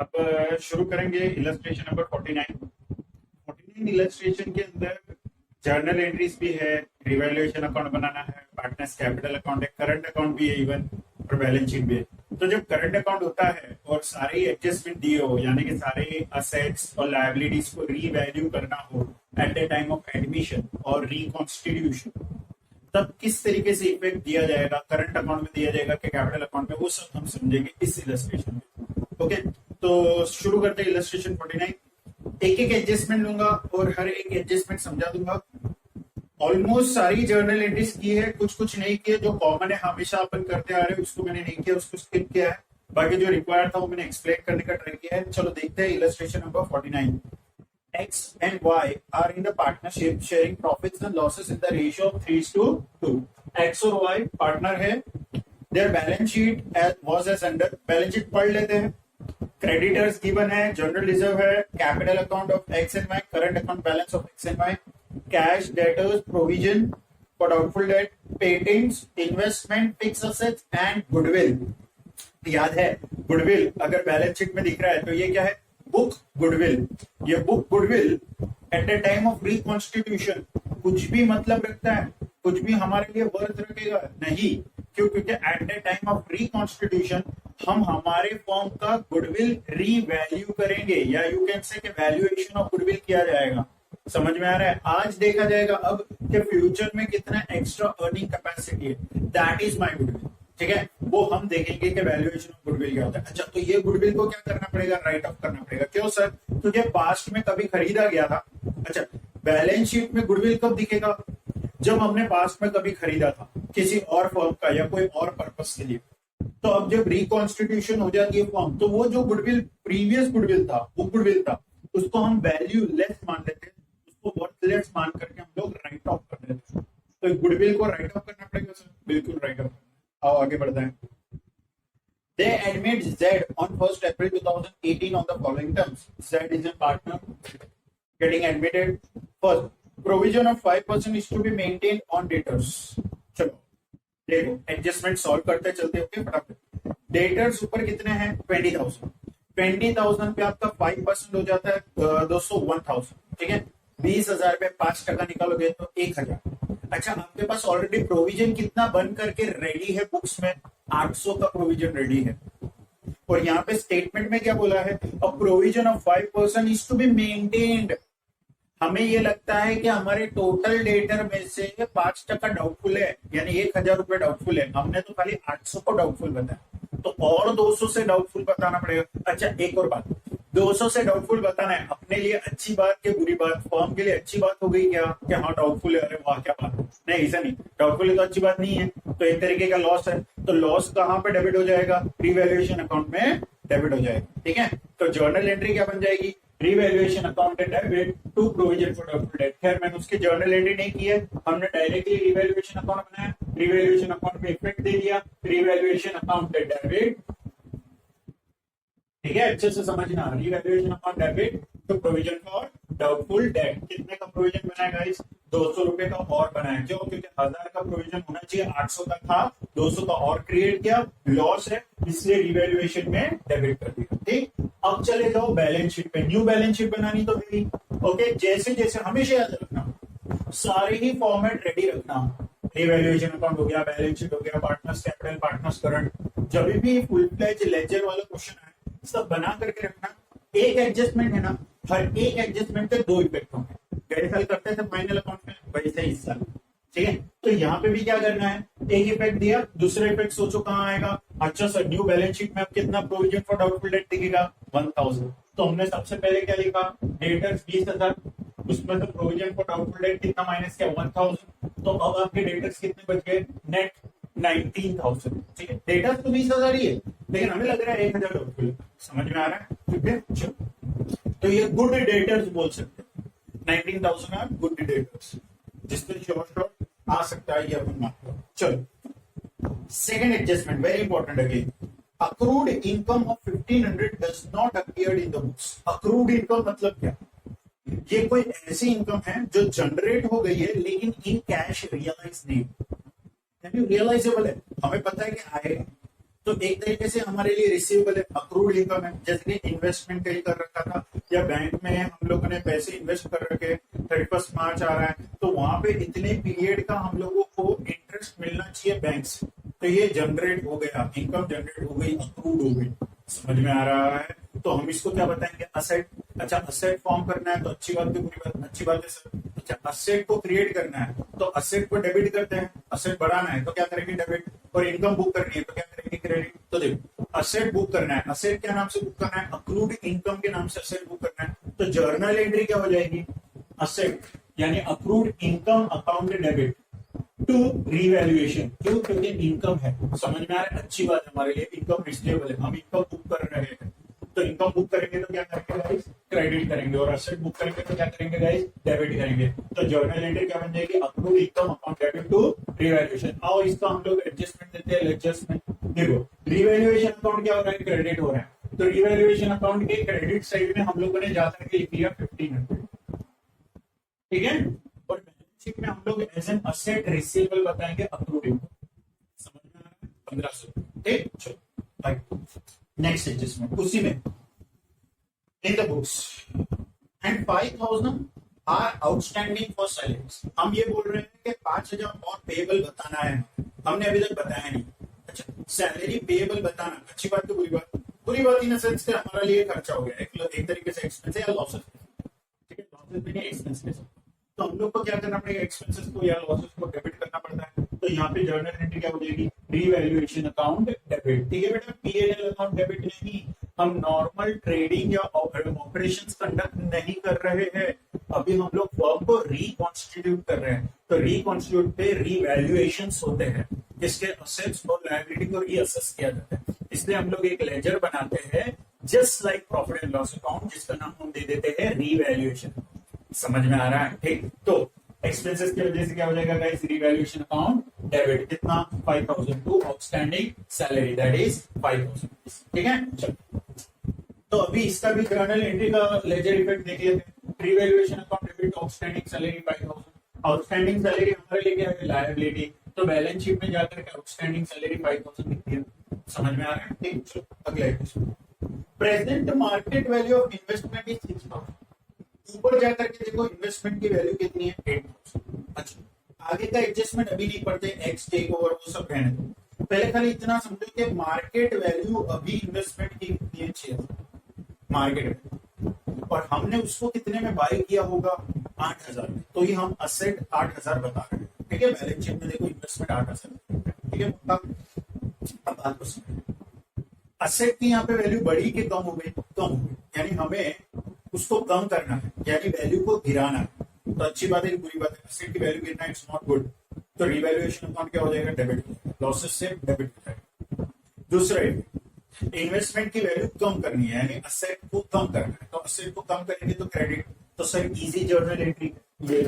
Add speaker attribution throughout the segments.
Speaker 1: अब शुरू करेंगे इलस्ट्रेशन नंबर 49। 49 इलस्ट्रेशन के अंदर जर्नल एंट्रीज भी है, रिवैल्यूएशन अकाउंट बनाना है, पार्टनर्स कैपिटल अकाउंट है, करंट अकाउंट भी है इवन, और बैलेंस शीट भी है। तो जब करंट अकाउंट होता है और सारे एडजस्टमेंट दिए हो, यानी कि सारे असेट्स और लायबिलिटीज को रीवैल्यू करना हो eight the time of admission और रिकॉन्स्टिट्यूशन, तब किस तरीके से इफेक्ट दिया जाएगा, करंट अकाउंट में दिया जाएगा कि कैपिटल अकाउंट में, वो सब हम समझेंगे इस इलस्ट्रेशन में। ओके, तो शुरू करते हैं इलस्ट्रेशन 49। एक एक एडजस्टमेंट लूंगा और हर एक एडजस्टमेंट समझा दूंगा। ऑलमोस्ट सारी जर्नल एंट्रीज की है, कुछ कुछ नहीं किए, जो कॉमन है हमेशा अपन करते आ रहे हैं उसको मैंने नहीं किया, उसको स्किप किया है। बाकी जो रिक्वायर्ड था वो मैंने एक्सप्लेन करने का ट्राई किया है। चलो देखते हैं illustration number 49। X and Y are in the partnership sharing profits and losses in the ratio of 3:2. X और Y पार्टनर है। Their balance sheet was as under, balance sheet पढ़ लेते हैं। क्रेडिटर्स गिवन है, जनरल रिजर्व है, capital account of X and Y, current account balance of X and Y, cash, debtors, provision for doubtful debt, patents, investment, fix assets and goodwill. याद है, goodwill अगर balance sheet में दिख रहा है तो ये क्या है? Book goodwill. ये book goodwill at the time of reconstitution कुछ भी मतलब रखता है, कुछ भी हमारे लिए वर्थ रखेगा नहीं। क्यों? क्योंकि eight the time of reconstitution हम हमारे फॉर्म का गुडविल रीवैल्यू करेंगे, या you can say valuation of goodwill किया जाएगा। समझ में आ रहा है? आज देखा जाएगा अब कि फ्यूचर में कितना एक्स्ट्रा अर्निंग कैपेसिटी है, दैट इज माय गुडविल। ठीक है, वो हम देखेंगे कि वैल्यूएशन ऑफ गुडविल क्या होता है। अच्छा, तो ये गुडविल को क्या करना पड़ेगा? राइट ऑफ करना पड़ेगा। क्यों सर? क्योंकि पास्ट में कभी खरीदा गया था। अच्छा, बैलेंस शीट में गुडविल कब दिखेगा? जब हमने पास्ट में कभी खरीदा था किसी और फर्म का या कोई और पर्पस के लिए। तो अब जब रिकॉन्स्टिट्यूशन हो जाती है फॉर्म, तो वो जो गुडविल प्रीवियस गुडविल था, वो गुडविल था, उसको हम वैल्यू लेस मान लेते हैं, उसको वर्थलेस मान करके हम लोग राइट ऑफ कर देते हैं। तो गुडविल को राइट ऑफ करना पड़ेगा सर, बिल्कुल राइट ऑफ। आओ आगे बढ़ते हैं। They admit Z on 1st April 2018 on the following terms. Z is a partner getting admitted. First, provision of 5% is to be maintained on debtors. चलो देखो, एडजस्टमेंट सॉल्व करते चलते होते फटाफट। डेटर्स ऊपर कितने हैं? 20,000। 20,000 पे आपका 5% हो जाता है दोस्तों 1,000। ठीक है, 20,000 पे 5% निकालोगे तो 1,000। अच्छा, आपके पास ऑलरेडी प्रोविजन कितना बन करके रेडी है बुक्स में? 800 का प्रोविजन रेडी है। और यहाँ पे स्टेटमेंट में क्या बोला है? A provision of 5% is to be maintained. हमें ये लगता है कि हमारे टोटल डेटर में से 5% डाउटफुल है, यानी 1,000 रुपए डाउटफुल है। हमने तो खाली 800 को डाउटफुल बताया, तो और 200 से डाउटफुल बताना पड़ेगा। अच्छा, एक और बात, 200 से डाउटफुल बताना है अपने लिए अच्छी बात के बुरी बात? फॉर्म के लिए अच्छी बात हो गई क्या कि हाँ डाउटफुल है? अरे वाह क्या बात है। नहीं, ऐसा नहीं, डाउटफुल है तो अच्छी बात नहीं है, तो एक तरीके का लॉस है। तो लॉस कहाँ पे डेबिट हो जाएगा? रिवैल्यूएशन अकाउंट में डेबिट हो जाएगा। ठीक है, तो जर्नल एंट्री क्या बन जाएगी? Revaluation account debit to provision for doubtful debt. खैर मैंने उसकी जर्नल एंट्री नहीं की है, हमने डायरेक्टली रिवैल्यूएशन अकाउंट बनाया, रिवैल्यूएशन अकाउंट में इफेक्ट दे दिया, रिवैल्यूएशन अकाउंट डेबिट। ठीक है, अच्छे से समझना। Revaluation account debit to provision for doubtful debt. कितने का प्रोविजन बनाया गाइस? 200 रुपए का और बनाया। क्यों? क्योंकि 1,000 का प्रोविजन होना चाहिए, 800 का था, 200 का और क्रिएट किया, लॉस है इसलिए रिवैल्यूएशन में डेबिट कर दिया। ठीक, अब चले जाओ बैलेंस शीट पे। न्यू बैलेंस शीट बनानी तो है। ओके, जैसे जैसे हमेशा याद रखना, सारे ही फॉर्मेट रेडी रखना। रिवैल्यूएशन अकाउंट हो गया, बैलेंस शीट हो गया, पार्टनर्स कैपिटल, पार्टनर्स करंट, जब भी फुल फ्लेज लेजर वाला क्वेश्चन आए सब बना करके रखना। एक एडजस्टमेंट है ना, हर एक एडजस्टमेंट के 2 इफेक्ट होंगे। पहले साल करते थे फाइनल अकाउंट में, वैसे इस साल। ठीक है, तो यहाँ पे भी क्या करना है? एक इफेक्ट दिया, दूसरा इफेक्ट सोचो कहाँ आएगा? अच्छा सर, न्यू बैलेंस शीट में अब कितना प्रोविजन फॉर डाउटफुल डेट दिखेगा? 1,000। तो हमने सबसे पहले क्या लिखा? डेटर्स 20,000, उसमें तो प्रोविजन फॉर डाउटफुल डेट कितना माइनस किया? 1,000। तो अब आपके डेटर्स कितने बच गए? नेट 19,000। ठीक है, डेटर्स तो 20,000 ही है, लेकिन हमें लग रहा है 1,000 डाउटफुल। समझ में आ रहा है? ठीक है, चलो, तो ये गुड डेटर्स बोल सकते हैं। 19,000 आर गुड डेटर्स, जिसमें शॉर्ट आ सकता है ये अपन मानते हैं। चलो, second adjustment very important again. Accrued income of 1,500 does not appear in the books. Accrued income मतलब क्या? ये कोई ऐसी इनकम है जो जनरेट हो गई है लेकिन इन कैश रियलाइज नहीं, यानी रियलाइजेबल है, हमें पता है कि आएगा। तो तो एक तरीके से हमारे लिए रिसीवेबल है, अक्रूड इनकम है। जैसे कि इन्वेस्टमेंट कहीं कर रखा था या बैंक में हम लोगों ने पैसे इन्वेस्ट कर रखे, 31 मार्च आ रहा है तो वहां पे इतने पीरियड का हम लोगों को इंटरेस्ट मिलना चाहिए बैंक से, तो ये जनरेट हो गया, इनकम जनरेट हो गई, अक्रूड हो गई। समझ में आ रहा है? तो हम इसको क्या बताएंगे, असेट। अच्छा, असेट फॉर्म करना है तो अच्छी बात है, बुरी बात, अच्छी बात है सर। अच्छा, असेट को क्रिएट करना है तो असेट को डेबिट करते हैं, असेट बढ़ाना है तो क्या करेंगे, डेबिट। और इनकम बुक करनी है तो क्या करेंगे, क्रेडिट। तो देखो, असेट बुक करना है, असेट क्या नाम से बुक करना है, अक्रूड इनकम के नाम से असेट बुक करना है। तो जर्नल एंट्री क्या हो जाएगी, असेट यानी accrued income account debit to revaluation. क्यों? क्योंकि इनकम है। समझ में आ रहा है? अच्छी बात है, हमारे लिए इनकम रिस्टेबल है, हम इनकम बुक कर रहे हैं। तो इनकम बुक करेंगे तो क्या करेंगे गाइस, क्रेडिट करेंगे। और असेट बुक करेंगे तो क्या करेंगे गाइस, डेबिट करेंगे। तो जर्नल एंट्री क्या बन जाएगी, accrued income account debit to revaluation. और इसका हम लोग एडजस्टमेंट देते हैं, एडजस्टमेंट। देखो, रिवैल्यूएशन अकाउंट क्या हो रहा है, क्रेडिट हो रहा है। तो रिवैल्यूएशन अकाउंट के क्रेडिट साइड में हम लोगों ने जाकर के लिख दिया 1500, ठीक है। और बैलेंस शीट में हम लोग एज एन असेट रिसीवेबल बताएंगे अक्रूड इनकम। समझ में आ रहा है? 1500, ठीक। चलो नेक्स्ट एडजस्टमेंट उसी में, in the books and 5000 are outstanding for salaries. हम ये बोल रहे हैं कि 5000 और पेएबल बताना है, हमने अभी तक बताया नहीं। अच्छा, सैलरी पेएबल बताना, अच्छी बात तो बुरी बात, बुरी बात इन सेंस कि हमारा लिए खर्चा हो गया, एक तरीके से एक्सपेंस है या लॉसेस, ठीक है। लॉसेस भी नहीं, एक्सपेंस है। तो हम लोग को क्या करना पड़ेगा, एक्सपेंसेस को या लॉसेस को डेबिट करना पड़ता है। तो यहाँ पे जर्नल एंट्री क्या हो जाएगी, रिवैल्यूएशन अकाउंट डेबिट। ठीक है बेटा, पीएनएल अकाउंट डेबिट नहीं, हम नॉर्मल ट्रेडिंग या ऑपरेशंस कंडक्ट नहीं कर रहे हैं, अभी हम लोग फर्म को रिकॉन्स्टिट्यूट कर रहे हैं। तो रिकॉन्स्टिट्यूट पे रिवैल्यूएशंस होते हैं, इसके असेट्स और लायबिलिटी को रीअसेस किया जाता है। इसलिए हम लोग एक लेजर बनाते हैं just like profit and loss account, जिसका नाम हम दे देते हैं रिवैल्यूएशन। समझ में आ रहा है? ठीक। तो एक्सपेंसेस की वजह से क्या हो जाएगा गाइस, रिवैल्यूएशन अकाउंट डेबिट। कितना, 5000 to outstanding salary, that is 5000। ठीक है। चलो, तो अभी इसका भी जर्नल एंट्री का लेजर इफेक्ट देख लेते हैं। Revaluation account debit outstanding salary 5000। Outstanding salary हमारे लिए क्या है, लायबिलिटी। तो बैलेंस शीट में जाकर के आउटस्टैंडिंग सैलरी 5000 दिखती है। समझ में आ रहा है? ठीक। चलो अगला present market value of investment is 6000। ऊपर जाकर के देखो इन्वेस्टमेंट की वैल्यू कितनी है, 8000। अच्छा, आगे का एडजस्टमेंट अभी नहीं पढ़ते, एक्स टेक ओवर वो सब रहने दो, पहले खाली इतना समझो कि मार्केट वैल्यू अभी इन्वेस्टमेंट की कितनी है, 6000 मार्केट वैल्यू। और हमने उसको कितने में बाय किया होगा, 8000 में। तो ये हम असेट 8000 बता रहे हैं। ठीक है, बैलेंस शीट में देखो इन्वेस्टमेंट 8000। ठीक है, अब बात को समझो, असेट की यहाँ पे वैल्यू बढ़ी कि कम हो गई, कम हो गई, यानी हमें उसको कम करना है, यानी वैल्यू को गिराना है। तो अच्छी बात है, बुरी बात है, असेट की वैल्यू गिरना इट्स नॉट गुड। तो रिवैल्यूएशन अकाउंट क्या हो जाएगा, डेबिट, लॉसेस से डेबिट हो जाएगा। दूसरा, इन्वेस्टमेंट की वैल्यू कम करनी है, यानी असेट को कम करना है। तो असेट को कम करेंगे तो क्रेडिट। तो सर इजी जर्नल एंट्री, ये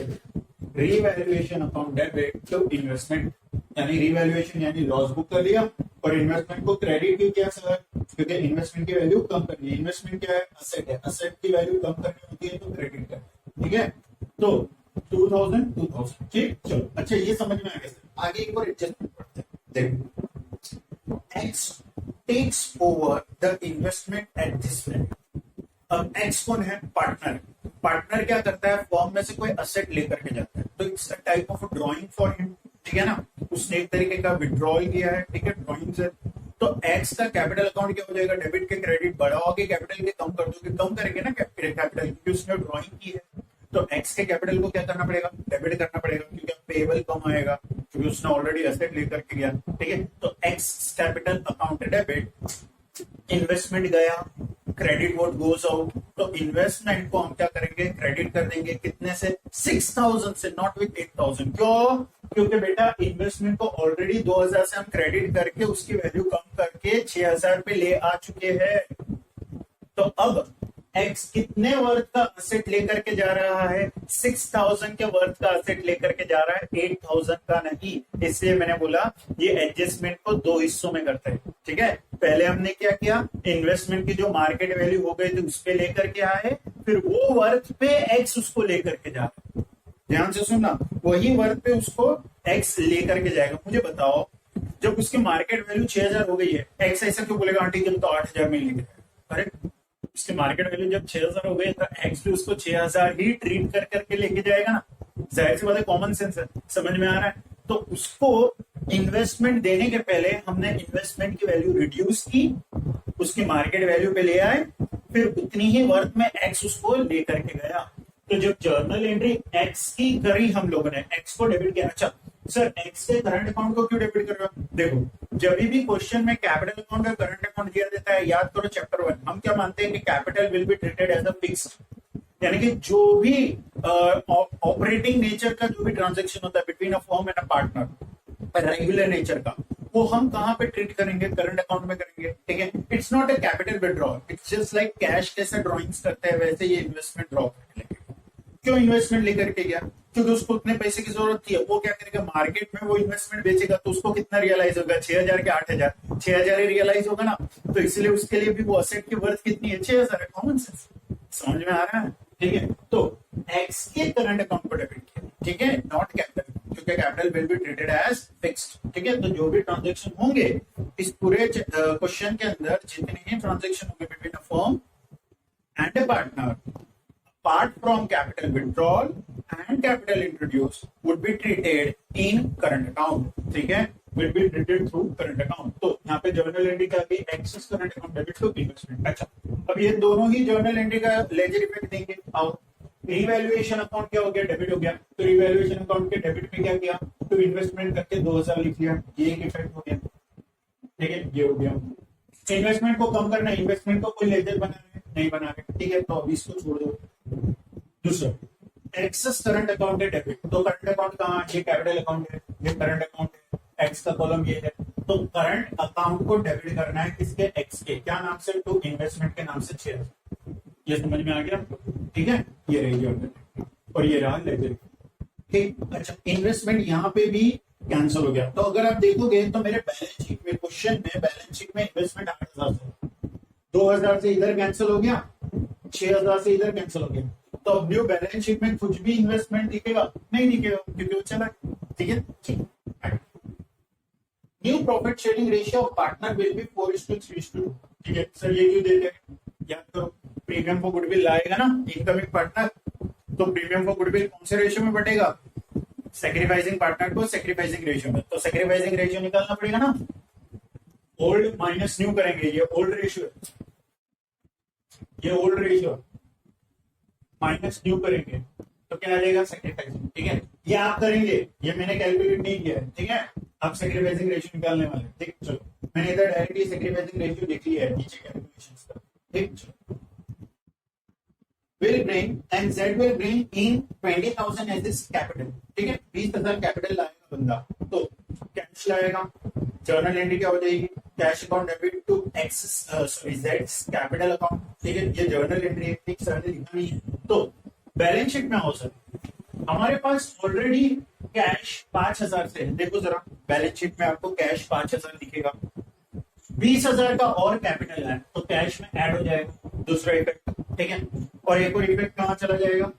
Speaker 1: revaluation account debit to investment, यानी रिवैल्यूएशन यानी लॉस बुक कर लिया, और इन्वेस्टमेंट को क्रेडिट क्यों किया सर, क्योंकि इन्वेस्टमेंट की वैल्यू कम करनी है। इन्वेस्टमेंट क्या है, असेट है, असेट की वैल्यू कम करनी होती है तो क्रेडिट कर। ठीक है, तो 2000। ठीक। चलो, अच्छा ये समझ में आ गया सर। आगे एक और एडजस्टमेंट पढ़ते हैं। देखो, X takes over the investment at this minute. अब एक्स कौन है, पार्टनर। पार्टनर क्या करता है, फॉर्म में से कोई असेट लेकर के जाता है, तो it's a type of drawing for him. ठीक है ना, उसने एक तरीके का विड्रॉल किया है। ठीक है, ड्राइंग से। तो एक्स का कैपिटल अकाउंट क्या हो जाएगा, डेबिट के क्रेडिट, बढ़ाओगे कैपिटल के कम कर दोगे, कम करेंगे ना कैपिटल, क्योंकि उसने ड्राइंग की है। तो एक्स के कैपिटल को क्या करना पड़ेगा, डेबिट करना पड़ेगा, क्योंकि पेएबल कम आएगा, क्योंकि उसने ऑलरेडी एसेट लेकर के गया। ठीक है, तो x capital account debit, investment गया, क्रेडिट वोट गोज आउट। तो इन्वेस्टमेंट को हम क्या करेंगे, क्रेडिट कर देंगे, कितने से, 6000 से, नॉट विथ 8000। क्यों, क्योंकि बेटा इन्वेस्टमेंट को ऑलरेडी 2000 से हम क्रेडिट करके उसकी वैल्यू कम करके 6000 पे ले आ चुके हैं। तो अब एक्स कितने वर्थ का असेट लेकर के जा रहा है, 6000 के वर्थ का असेट लेकर के जा रहा है, 8000 का नहीं। इसलिए मैंने बोला ये एडजस्टमेंट को दो हिस्सों में करते हैं। ठीक है, पहले हमने क्या किया, इन्वेस्टमेंट की जो मार्केट वैल्यू हो गई थी उस पे लेकर के आए, फिर वो वर्थ पे एक्स उसको लेकर के जा रहा है। ध्यान से सुनना, वही वर्थ पे उसको एक्स लेकर के जाएगा। मुझे बताओ जब उसकी मार्केट वैल्यू 6,000 हो गई है, एक्स ऐसा क्यों बोलेगा आंटी जब तो 8,000 में लेके अरे उसकी मार्केट वैल्यू जब 6,000 हो गई तो एक्स भी उसको 6,000 ही ट्रीट कर करके लेके जाएगा ना, जाहिर सी बात है, कॉमन सेंस है, समझ में आ रहा है। तो उसको इन्वेस्टमेंट देने के पहले हमने इन्वेस्टमेंट की वैल्यू रिड्यूस की, उसकी मार्केट वैल्यू पे ले आए, फिर उतनी ही वर्थ में एक्स उसको लेकर के गया। तो जब जर्नल एंट्री एक्स की करी हम लोगों ने, एक्स को डेबिट किया। अच्छा सर एक्स के करंट अकाउंट को क्यों डेबिट कर रहे हो? देखो जब भी क्वेश्चन में कैपिटल अकाउंट और करंट अकाउंट दिया देता है, याद करो चैप्टर 1, हम क्या मानते हैं कि capital will be treated as a fixed, यानी कि जो भी ऑपरेटिंग नेचर का जो भी ट्रांजैक्शन होता है between a firm and a partner, regular nature का, वो हम कहां पे ट्रीट करेंगे? करंट अकाउंट में करेंगे, ठीक है। It's not a capital withdrawal, it's just like cash कैसे ड्रॉइंग्स करते हैं वैसे ये इन्वेस्टमेंट ड्रॉ करके। क्यों इन्वेस्टमेंट लेकर के गया? क्योंकि उसको उतने पैसे की जरूरत थी। वो क्या करेगा, मार्केट में वो इन्वेस्टमेंट बेचेगा तो उसको कितना रियलाइज होगा? 6,000 के 8,000, 6,000 ही रियलाइज होगा ना। तो इसलिए उसके लिए भी वो असेट की वर्थ कितनी है? 6,000 है। कॉमन सेंस, समझ में आ रहा है, ठीक है। तो एक्स के करंट अकाउंट को डेबिट किया, ठीक है, नॉट कैपिटल, क्योंकि capital will be treated as fixed, ठीक है। तो जो भी ट्रांजेक्शन होंगे इस पूरे क्वेश्चन के अंदर, जितने ही ट्रांजेक्शन होंगे between a firm and a partner, apart from capital withdrawal and capital introduced, would be treated in current account, ठीक है, will be treated through current account। तो यहाँ पे जर्नल एंट्री का भी X's current account debit to investment. अच्छा अब ये दोनों ही जर्नल एंट्री का लेजर इफेक्ट देंगे। आओ, रिवैल्यूएशन अकाउंट क्या हो गया? डेबिट हो गया। तो रिवैल्यूएशन अकाउंट के डेबिट में क्या किया? तो इन्वेस्टमेंट करके 2,000 लिख लिया, ये एक इफेक्ट हो गया, ठीक है, ये हो गया। इन्वेस्टमेंट को कम करना, इन्वेस्टमेंट को कोई लेजर बनाना नहीं बना रहे, ठीक है, तो अभी इसको छोड़ दो। दूसरा एक्सेस करंट अकाउंट है डेबिट, तो करंट अकाउंट कहाँ? ये कैपिटल अकाउंट है, ये करंट अकाउंट है, एक्स का कॉलम ये है। तो करंट अकाउंट को डेबिट करना है किसके? एक्स के, क्या नाम से? टू इन्वेस्टमेंट के नाम से 6,000। ये समझ में आ गया, ठीक है, ये रही और ये रहा लेजर, ठीक। अच्छा इन्वेस्टमेंट यहाँ पे भी कैंसिल हो गया। तो अगर आप देखोगे तो मेरे बैलेंस शीट में, क्वेश्चन में बैलेंस शीट में इन्वेस्टमेंट 8,000 से, 2,000 से इधर कैंसिल हो गया, 6,000 से इधर कैंसिल हो गया। तो अब न्यू बैलेंस शीट में कुछ भी इन्वेस्टमेंट दिखेगा? नहीं दिखेगा, क्योंकि वो चला, ठीक है। New profit sharing ratio of partner will be 4:3:2, ठीक है। सर ये क्यों देते हैं? याद करो, प्रीमियम फॉर गुडविल लाएगा ना इनकमिंग पार्टनर, तो प्रीमियम फॉर गुडविल कौन से रेशियो में बटेगा? सैक्रिफाइसिंग पार्टनर को सैक्रिफाइसिंग रेशियो में। तो सैक्रिफाइसिंग रेशियो निकालना पड़ेगा ना, ओल्ड माइनस न्यू करेंगे, ये ओल्ड रेशियो, ये ओल्ड रेशियो माइनस न्यू करेंगे तो क्या आ जाएगा? सैक्रिफाइसिंग, ठीक है। ये आप करेंगे, ये मैंने कैलकुलेट नहीं किया है, ठीक है। आप सैक्रिफाइसिंग रेशियो निकालने वाले, ठीक। चलो मैंने इधर डायरेक्टली सैक्रिफाइसिंग रेशियो लिख लिया है नीचे कैलकुलेशंस का, ठीक। चलो will bring and Z will bring in 20,000 as his capital, ठीक है। 20,000 कैपिटल लाएगा बंदा, तो कैश लाएगा, जर्नल एंट्री क्या हो जाएगी? Cash account debit to X's sorry जेड्स कैपिटल अकाउंट, ठीक है। ये जर्नल एंट्री है, ठीक, सर ने लिखा नहीं है। तो बैलेंस शीट में हो सर हमारे पास ऑलरेडी कैश 5,000 से है। देखो जरा बैलेंस शीट में आपको कैश 5,000 दिखेगा, 20,000 का और कैपिटल है तो कैश में ऐड हो जाएगा, दूसरा इफेक्ट, ठीक है। और एक और इफेक्ट कहां चला जाएगा?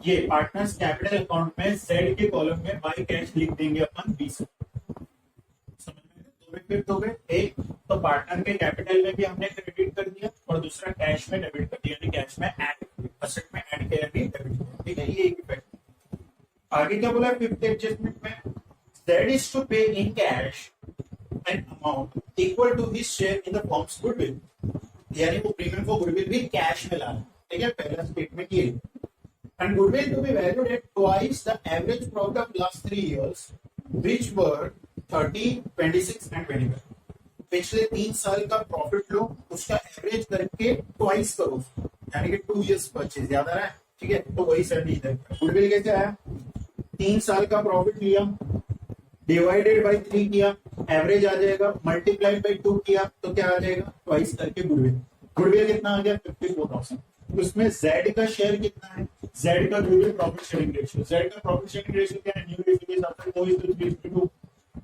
Speaker 1: ये पार्टनर्स कैपिटल अकाउंट में जेड के कॉलम में बाय कैश लिख देंगे अपन 20। समझ में? दो इफेक्ट हो गए, एक तो पार्टनर के कैपिटल में भी हमने क्रेडिट कर दिया और दूसरा कैश में डेबिट कर दिया, कैश में ऐड, असेट में ऐड किया, डेबिट किया, ठीक है, ये एक इफेक्ट। आगे क्या बोला? फिफ्थ एडजस्टमेंट में जेड इज टू पे in cash an amount equal to his share in the firm's goodwill, यानी वो प्रीमियम फॉर गुडविल भी कैश में लाना, ठीक है, पहला स्टेटमेंट ये। and goodwill to be valued at twice the average profit of last 3 years which were 30, 26 and 25। पिछले 3 साल का प्रॉफिट लो, उसका एवरेज करके ट्वाइस करो, यानी कि 2 years परचेज, याद आ रहा है, ठीक है। तो वही सर इधर गुडविल कैसे आया? 3 साल का प्रॉफिट लिया, डिवाइडेड बाई 3 किया, एवरेज आ जाएगा, मल्टीप्लाइड बाई 2 किया तो क्या आ जाएगा? ट्वाइस करके गुडविल। गुडविल कितना आ गया? 54,000। उसमें जेड का शेयर कितना है? जेड का goodwill profit sharing ratio, Z का प्रॉफिट शेयरिंग रेशियो क्या है? न्यू रेशियो के हिसाब से 4:3:2,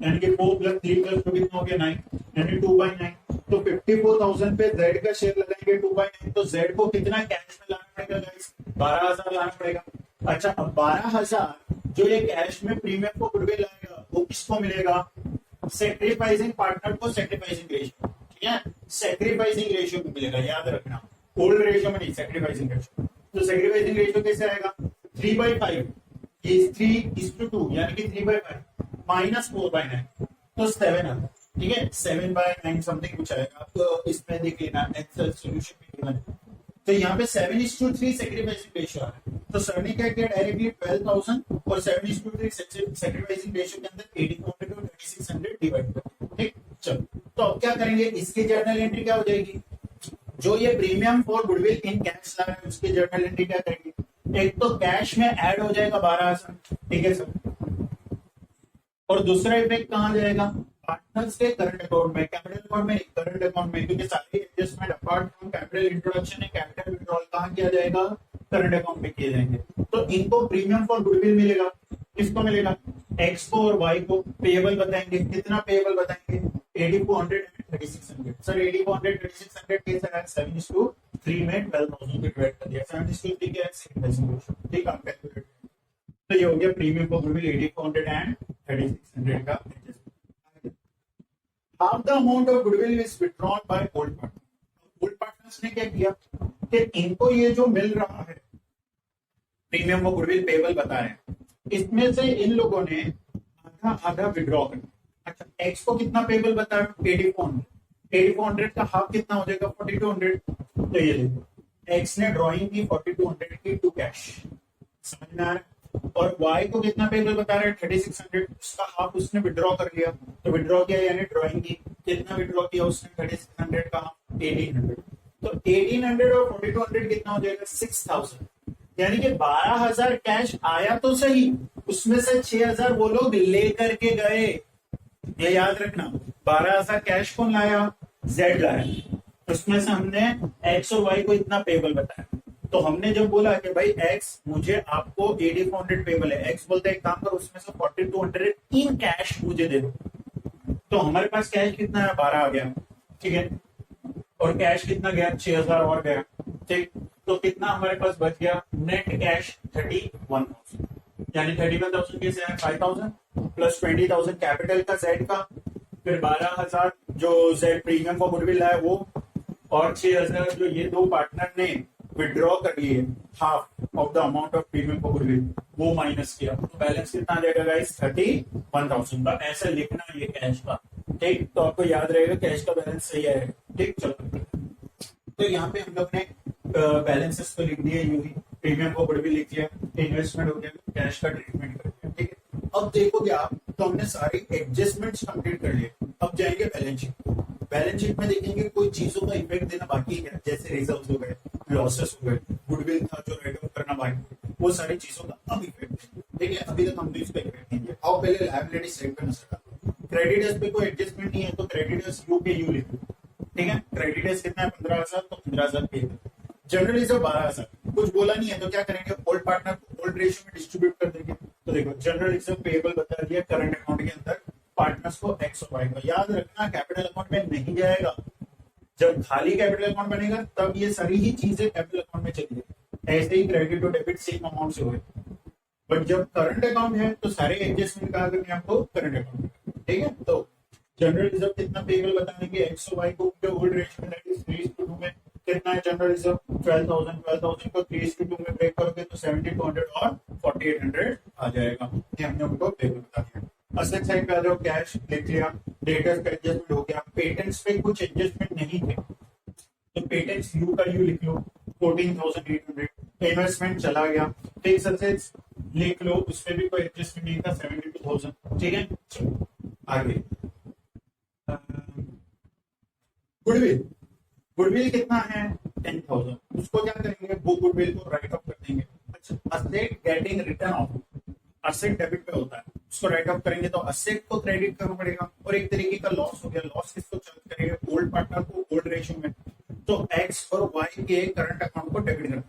Speaker 1: यानी कि 4 + 3 + 2 कितना हो गया? 9, यानी 2/9। तो 54,000 पे जेड का शेयर लगाएंगे 2/9, तो जेड को कितना कैश में लाना पड़ेगा गाइस? 12,000 लाना पड़ेगा। अच्छा अब 12,000 जो ये कैश में प्रीमियम को गुडविल लाएगा वो किसको मिलेगा? सेक्रीफाइसिंग पार्टनर को सेक्रीफाइसिंग रेशियो, ठीक है, सेक्रीफाइसिंग रेशियो भी मिलेगा, याद रखना, ओल्ड रेशियो में नहीं, सेक्रीफाइसिंग रेशियो। तो सेक्रीफाइसिंग रेशियो कैसे आएगा, 3/5 ये 3:2 यानी कि 3/5 माइनस 4/9 तो 7 आता है, ठीक है, 7/9 समथिंग कुछ आएगा। तो इसमें देख लेना एक्सेल सॉल्यूशन में गिवन है। तो यहाँ पे 7:3 सेक्रीफाइसिंग रेशियो आ रहा है। तो सर ने क्या किया, डायरेक्टली 12,000 और 7:3 सेक्रीफाइसिंग रेशियो के अंदर 8400 और 3600 डिवाइड कर, ठीक। चलो तो अब क्या करेंगे, इसकी जर्नल एंट्री क्या हो जाएगी, जो ये premium for goodwill in cash ला रहे हैं उसकी जर्नल एंट्री क्या करेंगे, एक तो कैश में ऐड हो जाएगा 12,000, ठीक है सर, और दूसरा इफेक्ट कहाँ जाएगा, पार्टनर्स के करंट अकाउंट में, कैपिटल अकाउंट में, करंट अकाउंट में, क्योंकि सारी adjustment apart from capital introduction है, कैपिटल विड्रॉल कहाँ किया जाएगा, करंट अकाउंट में किए जाएंगे। तो इनको प्रीमियम फॉर गुडविल मिलेगा, किसको मिलेगा, एक्स को और वाई को पेएबल बताएंगे, कितना पेएबल बताएंगे, 8400 एंड 3600। सर 8400 3600 कैसे आया, 7:3 में 12,000 को डिवाइड कर दिया, 7:3 क्या है, ठीक है, आप कैलकुलेट। तो ये हो गया प्रीमियम फॉर गुडविल 8400 एंड 3600 का। Half the amount of goodwill is withdrawn by old partners. Old partners ने क्या किया कि इनको ये जो मिल रहा है प्रीमियम फॉर गुडविल पेबल बता रहे हैं, इसमें से इन लोगों ने आधा आधा विड्रॉ करना। अच्छा, एक्स को कितना पेबल बता रहे हो, 8400 का हाफ कितना हो जाएगा, 4200। तो ये देखो एक्स ने ड्रॉइंग की 4200 की टू कैश, समझ में आ रहा है, और वाई को कितना पेबल बता रहे हैं 3600, उसका हाफ उसने विड्रॉ कर लिया। तो विड्रॉ किया यानी ड्रॉइंग की, कितना विड्रॉ किया उसने 3600 का हाफ 1800। तो 1800 और 4200 कितना हो जाएगा 6000, यानी कि 12,000 कैश आया तो सही, उसमें से 6,000 वो लोग लेकर के गए, ये याद रखना। 12,000 कैश कौन लाया, जेड लाया, उसमें से हमने एक्स और वाई को इतना पेबल बताया। तो हमने जब बोला कि भाई एक्स मुझे आपको 8400 पेबल है, एक्स बोलते हैं एक काम करो उसमें से 4200 इन कैश मुझे दे दो, तो हमारे पास कैश कितना है 12 आ गया, ठीक है, और कैश कितना गया 6,000 और गया, ठीक। तो कितना हमारे पास बच गया, नेट कैश 31,000, यानी 31,000 कैसे है, 5,000 प्लस 20,000 कैपिटल का जेड का, फिर 12,000 जो जेड प्रीमियम फॉर गुडविल है वो, और 6,000 जो ये दो पार्टनर ने विड्रॉ कर लिए half of the amount of premium for goodwill, वो माइनस किया, तो बैलेंस कितना आ जाएगा गाइस 31,000 का। ऐसे लिखना ये कैश का, ठीक। तो आपको याद रहेगा कैश का बैलेंस सही है, ठीक। चलो तो यहाँ पे हम लोग ने बैलेंसेस तो लिख दिए, यूं ही प्रीमियम फॉर गुडविल लिख दिया, इन्वेस्टमेंट हो गया, कैश का ट्रीटमेंट कर दिया, ठीक है। अब देखोगे आप तो हमने सारी एडजस्टमेंट्स कंप्लीट कर लिए, अब जाएंगे बैलेंस शीट। बैलेंस शीट में देखेंगे कोई चीजों का इफेक्ट देना बाकी है, जैसे रिजर्व्स हो गए, लॉसेस हो गए, गुडविल था जो राइट ऑफ करना बाकी, वो सारी चीजों का अब इफेक्ट है, ठीक है। अभी तक हमने इसका इफेक्ट नहीं दिया। आओ पहले लायबिलिटी साइड पे नजर डालते हैं। क्रेडिटर्स पे कोई एडजस्टमेंट नहीं है तो क्रेडिटर्स यू के यू लिखो, ठीक है। क्रेडिटर्स कितना है 15,000, तो 15,000 पे। जनरल रिजर्व 12,000, कुछ बोला नहीं है तो क्या करेंगे, ओल्ड पार्टनर को ओल्ड रेशियो में डिस्ट्रीब्यूट कर देंगे। तो देखो जनरल रिजर्व पेएबल बता दिया करंट अकाउंट के अंदर पार्टनर्स को एक्स और वाई का, याद रखना कैपिटल अकाउंट में नहीं जाएगा, जब खाली कैपिटल अकाउंट बनेगा तब ये सारी ही चीजें कैपिटल अकाउंट में चली जाएगी। ऐसे ही क्रेडिट और डेबिट सेम अमाउंट से हुए, बट जब करंट अकाउंट है तो सारे एडजस्टमेंट कहा करनी आपको करंट अकाउंट में, ठीक है। तो जनरल रिजर्व कितना पेएबल बताने के एक्स और वाई को ओल्ड रेशियो में 3:2 में कितना है जनरल रिजर्व 12,000 को 3:2 में ब्रेक करोगे तो 7,200 और 4,800 आ जाएगा। ये हमने उनको पेएबल बता दिया। असेट साइड पे आ जाओ, कैश लिख लिया, डेटर्स का एडजस्टमेंट हो गया, पेटेंट्स पे कुछ एडजस्टमेंट नहीं थे तो पेटेंट्स यू का यू लिख लो 14,800, इन्वेस्टमेंट चला गया, फिक्स असेट्स लिख लो, उसमें भी कोई एडजस्टमेंट नहीं था 72,000, ठीक है। चलो आगे गुडविल, गुडविल कितना है 10,000, उसको क्या करेंगे, वो गुडविल को राइट ऑफ कर देंगे। अच्छा, asset getting return of, asset debit पे होता है, उसको राइट ऑफ करेंगे तो असेट को क्रेडिट करना पड़ेगा, और एक तरीके का लॉस हो गया, लॉस किसको चार्ज करेंगे, ओल्ड पार्टनर को ओल्ड रेशियो में, तो एक्स और वाई के करंट अकाउंट को डेबिट करना,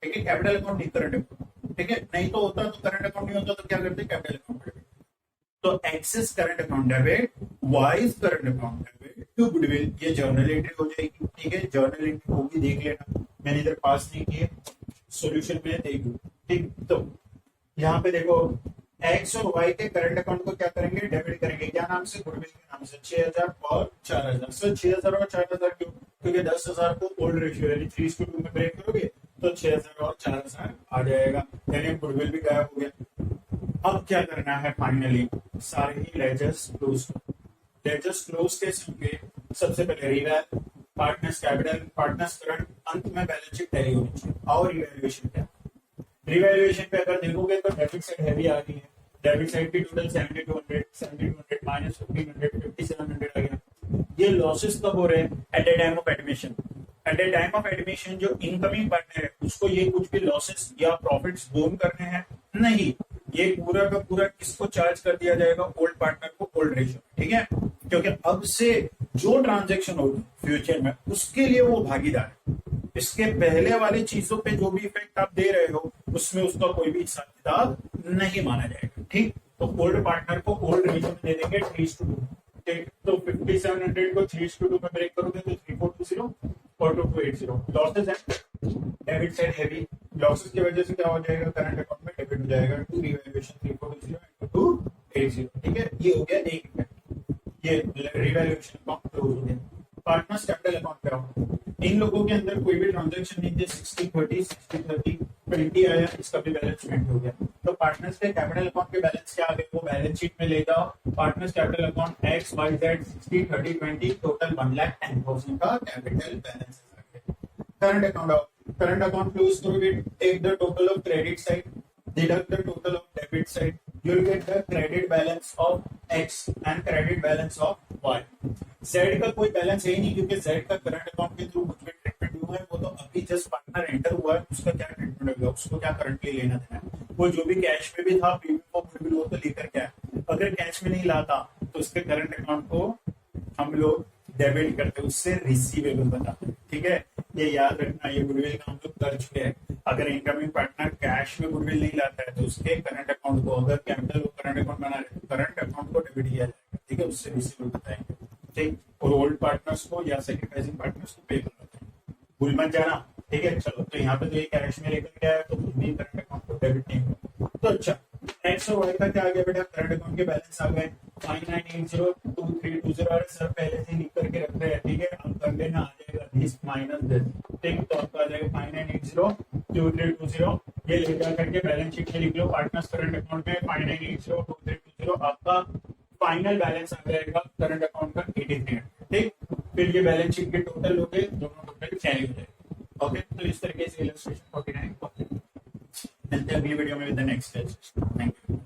Speaker 1: ठीक है, कैपिटल अकाउंट नहीं करंट अकाउंट, ठीक है। नहीं तो होता तो करंट अकाउंट नहीं होता तो क्या करते कैपिटल अकाउंट डेबिट, तो X's current account debit, Y's current account debit to goodwill, ये जर्नल एंट्री हो जाएगी, ठीक है। जर्नल एंट्री होगी, देख लेना, मैंने इधर पास नहीं किए, सॉल्यूशन में देख लो, ठीक। तो यहाँ पे देखो एक्स और वाई के करंट अकाउंट को क्या करेंगे, डेबिट करेंगे। क्या नाम से, गुडविल के नाम से। 6000 और 4000। सर 6000 और 4000 क्यों, क्योंकि 10,000 को ओल्ड रेशियो यानी 3:2 में ब्रेक करोगे तो 6000 और 4000 आ जाएगा, यानी गुडविल भी गायब हो गया। अब क्या करना है, फाइनली सारे ही लेजर्स क्लोज। लेजर्स क्लोज के समय सबसे पहले रिवैल, पार्टनर्स कैपिटल, पार्टनर्स करंट, अंत में बैलेंस शीट टैली होनी चाहिए। और रिवैल्यूएशन क्या, रिवैल्यूएशन पे अगर देखोगे तो डेबिट साइड हैवी आ गई है। डेबिट साइड की टोटल 7200 माइनस 1500 5700 आ गया। ये लॉसेस कब हो रहे हैं, eight the time of admission. Eight the time of admission जो इनकमिंग पार्टनर है उसको ये कुछ भी लॉसेस या प्रॉफिट्स बोन करने हैं नहीं, ये पूरा का पूरा किसको चार्ज कर दिया जाएगा, ओल्ड पार्टनर को, ओल्ड रेशियो। ठीक है, क्योंकि अब से जो ट्रांजेक्शन होगी फ्यूचर में उसके लिए वो भागीदार है। इसके पहले वाली चीजों पे जो भी इफेक्ट आप दे रहे हो उसमें उसका कोई भी हिसाब किताब नहीं माना जाएगा। ठीक, तो ओल्ड पार्टनर को ओल्ड रेशियो में दे देंगे 3:2। ठीक, तो 5700 को 3:2 में ब्रेक करोगे तो 3420 और 2280। लॉसेस है, डेबिट साइड हैवी, लॉसेस की वजह से क्या हो जाएगा, करंट अकाउंट में डेबिट हो जाएगा टू रिवैल्यूएशन 3420 टू 280। ठीक है, ये हो गया एक इफेक्ट, ये रिवैल्यूएशन अकाउंट क्लोज हो गया। पार्टनर्स कैपिटल अकाउंट पे आओ, इन लोगों के अंदर कोई भी ट्रांजैक्शन नहीं थी, 60-30 60-30 20 आया, इसका भी बैलेंस शीट हो गया। तो पार्टनर्स के कैपिटल अकाउंट के बैलेंस क्या आ गए, वो बैलेंस शीट में ले जाओ। Partners capital account X Y Z 60-30-20 total 1,10,000 का कैपिटल बैलेंस आ गया। करंट अकाउंट आओ, करंट अकाउंट क्लोज करोगे, take the total of credit side, deduct the total of debit side, you'll get the credit balance of X and credit balance of Y. Z का कोई balance है ही नहीं, क्योंकि Z का current account के through कुछ भी ट्रीटमेंट हुआ है, वो तो अभी जस्ट पार्टनर एंटर हुआ है, उसका क्या ट्रीटमेंट होगा, उसको क्या करंटली लेना देना है। वो जो भी कैश में भी था प्रीमियम ऑफ गुडविल वो तो लेकर क्या है, अगर कैश में नहीं लाता तो उसके करंट अकाउंट को हम लोग डेबिट करते, उससे रिसीवेबल बनाते। ठीक है, ये याद रखना, ये गुडविल का हम लोग कर चुके हैं। अगर इनकमिंग पार्टनर कैश में गुडविल नहीं लाता है तो उसके करंट अकाउंट को, अगर कैपिटल को करंट अकाउंट बना रहे तो करंट अकाउंट को डेबिट किया जाएगा। ठीक है, उससे रिसीवेबल बताएंगे। ठीक, और ओल्ड पार्टनर्स को या सेक्रीफाइसिंग पार्टनर्स को पे करते हैं, भूल मत जाना। ठीक है, चलो, तो यहाँ पे तो ये कैश में लेकर के आया तो भी करंट अकाउंट को डेबिट नहीं हुआ। तो अच्छा, एक्स और वाई का क्या आ गया बेटा, करंट अकाउंट के बैलेंस आ गए 59802320। सर पहले से लिख करके रख रहे हैं। ठीक है, अब कर लेना, आ जाएगा दिस माइनस दिस। ठीक, तो आपका आ जाएगा 59802320। ये ले जा करके बैलेंस शीट में लिख लो, पार्टनर्स करंट अकाउंट में 59802320 आपका फाइनल बैलेंस आ जाएगा करंट अकाउंट का 83। ठीक, फिर ये बैलेंस शीट के टोटल हो गए, दोनों टोटल टैली हो जाएगा। ओके, तो इस तरीके से इलस्ट्रेशन 49 मिलते हैं अगली वीडियो में with the next stage. Thank you.